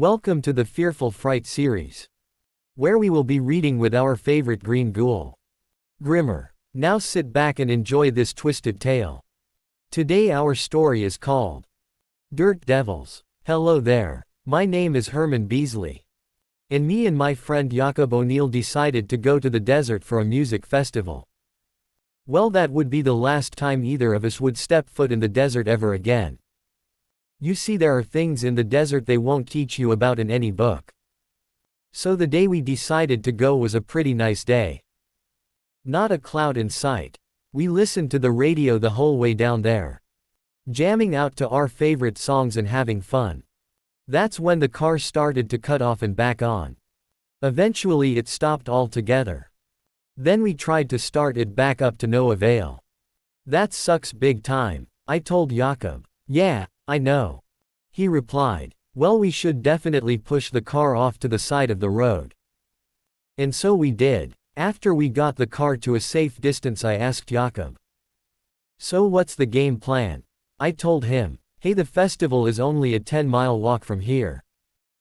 Welcome to the Fearful Fright series, where we will be reading with our favorite green ghoul, Grimmer. Now sit back and enjoy this twisted tale. Today our story is called Dirt Devils. Hello there, my name is Herman Beasley. And me and my friend Jacob O'Neill decided to go to the desert for a music festival. Well, that would be the last time either of us would step foot in the desert ever again. You see, there are things in the desert they won't teach you about in any book. So the day we decided to go was a pretty nice day. Not a cloud in sight. We listened to the radio the whole way down there, jamming out to our favorite songs and having fun. That's when the car started to cut off and back on. Eventually it stopped altogether. Then we tried to start it back up to no avail. That sucks big time, I told Jacob. Yeah, I know, he replied. Well, we should definitely push the car off to the side of the road. And so we did. After we got the car to a safe distance, I asked Jacob, so what's the game plan? I told him, hey, the festival is only a 10-mile walk from here.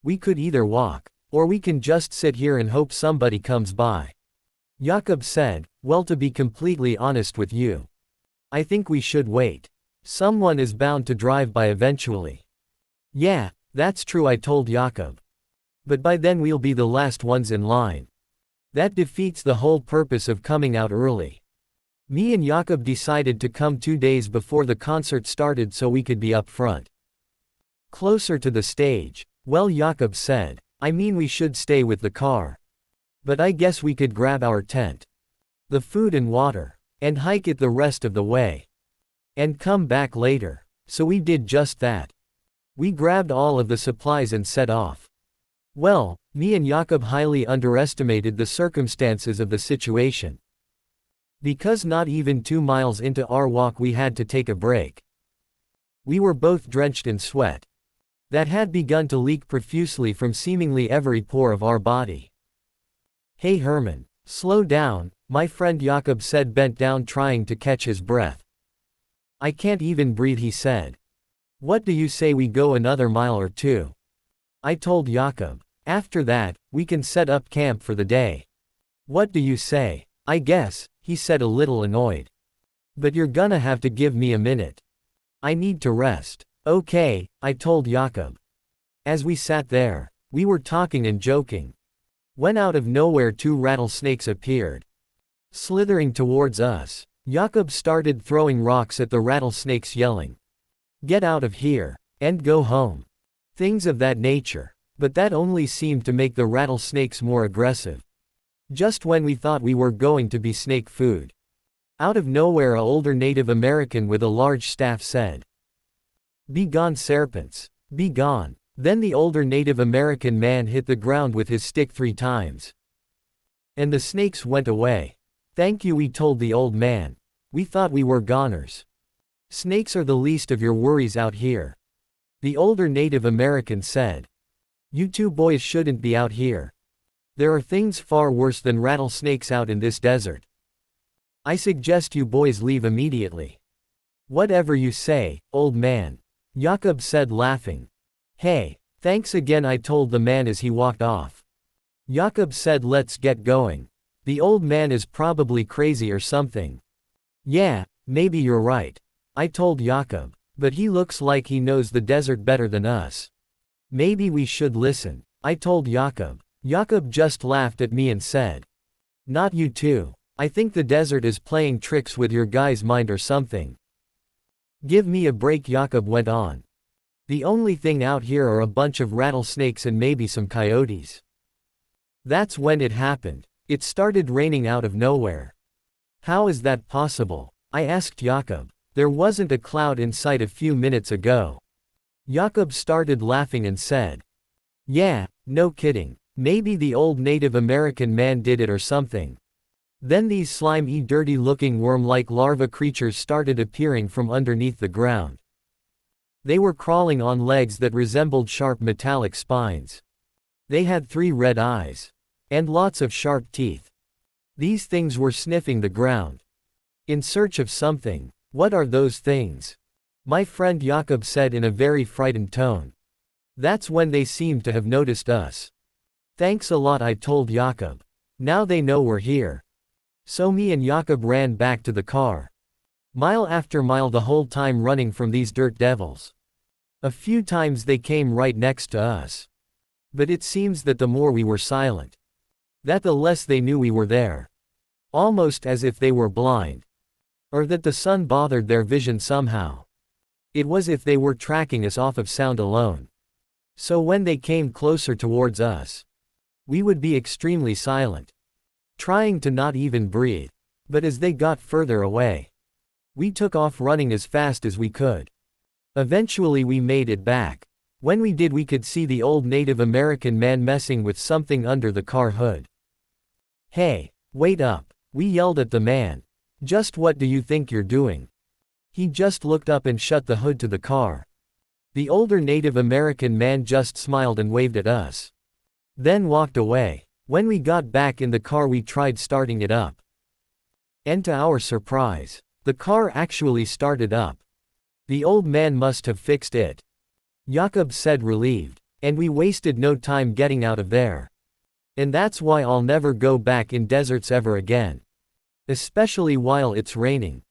We could either walk, or we can just sit here and hope somebody comes by. Jacob said, well, to be completely honest with you, I think we should wait. Someone is bound to drive by eventually. Yeah, that's true, I told Jacob. But by then we'll be the last ones in line. That defeats the whole purpose of coming out early. Me and Jacob decided to come 2 days before the concert started so we could be up front, closer to the stage. Well, Jacob said, I mean, we should stay with the car. But I guess we could grab our tent, the food and water, and hike it the rest of the way, and come back later. So we did just that. We grabbed all of the supplies and set off. Well, me and Jacob highly underestimated the circumstances of the situation, because not even 2 miles into our walk we had to take a break. We were both drenched in sweat that had begun to leak profusely from seemingly every pore of our body. Hey Herman, slow down, my friend Jacob said, bent down trying to catch his breath. I can't even breathe, he said. What do you say we go another mile or two? I told Jacob. After that, we can set up camp for the day. What do you say? I guess, he said, a little annoyed. But you're gonna have to give me a minute. I need to rest. Okay, I told Jacob. As we sat there, we were talking and joking, when out of nowhere 2 rattlesnakes appeared, slithering towards us. Jacob started throwing rocks at the rattlesnakes, yelling, get out of here, and go home. Things of that nature. But that only seemed to make the rattlesnakes more aggressive. Just when we thought we were going to be snake food, out of nowhere an older Native American with a large staff said, be gone, serpents, be gone. Then the older Native American man hit the ground with his stick 3 times. And the snakes went away. Thank you, we told the old man. We thought we were goners. Snakes are the least of your worries out here, the older Native American said. You 2 boys shouldn't be out here. There are things far worse than rattlesnakes out in this desert. I suggest you boys leave immediately. Whatever you say, old man, Jacob said, laughing. Hey, thanks again, I told the man as he walked off. Jacob said, let's get going. The old man is probably crazy or something. Yeah, maybe you're right, I told Jacob, but he looks like he knows the desert better than us. Maybe we should listen, I told Jacob. Jacob just laughed at me and said, not you too. I think the desert is playing tricks with your guy's mind or something. Give me a break, Jacob went on. The only thing out here are a bunch of rattlesnakes and maybe some coyotes. That's when it happened. It started raining out of nowhere. How is that possible? I asked Jacob. There wasn't a cloud in sight a few minutes ago. Jacob started laughing and said, yeah, no kidding. Maybe the old Native American man did it or something. Then these slimy, dirty-looking worm-like larva creatures started appearing from underneath the ground. They were crawling on legs that resembled sharp metallic spines. They had 3 red eyes, and lots of sharp teeth. These things were sniffing the ground, in search of something. What are those things? My friend Jacob said in a very frightened tone. That's when they seemed to have noticed us. Thanks a lot, I told Jakob. Now they know we're here. So me and Jakob ran back to the car. Mile after mile the whole time running from these dirt devils. A few times they came right next to us. But it seems that the more we were silent, that the less they knew we were there. Almost as if they were blind. Or that the sun bothered their vision somehow. It was as if they were tracking us off of sound alone. So when they came closer towards us, we would be extremely silent, trying to not even breathe. But as they got further away, we took off running as fast as we could. Eventually we made it back. When we did, we could see the old Native American man messing with something under the car hood. "Hey, wait up," we yelled at the man. "Just what do you think you're doing?" He just looked up and shut the hood to the car. The older Native American man just smiled and waved at us. Then walked away. When we got back in the car we tried starting it up. And to our surprise, the car actually started up. The old man must have fixed it. Jakob said, relieved. And we wasted no time getting out of there. And that's why I'll never go back in deserts ever again. Especially while it's raining.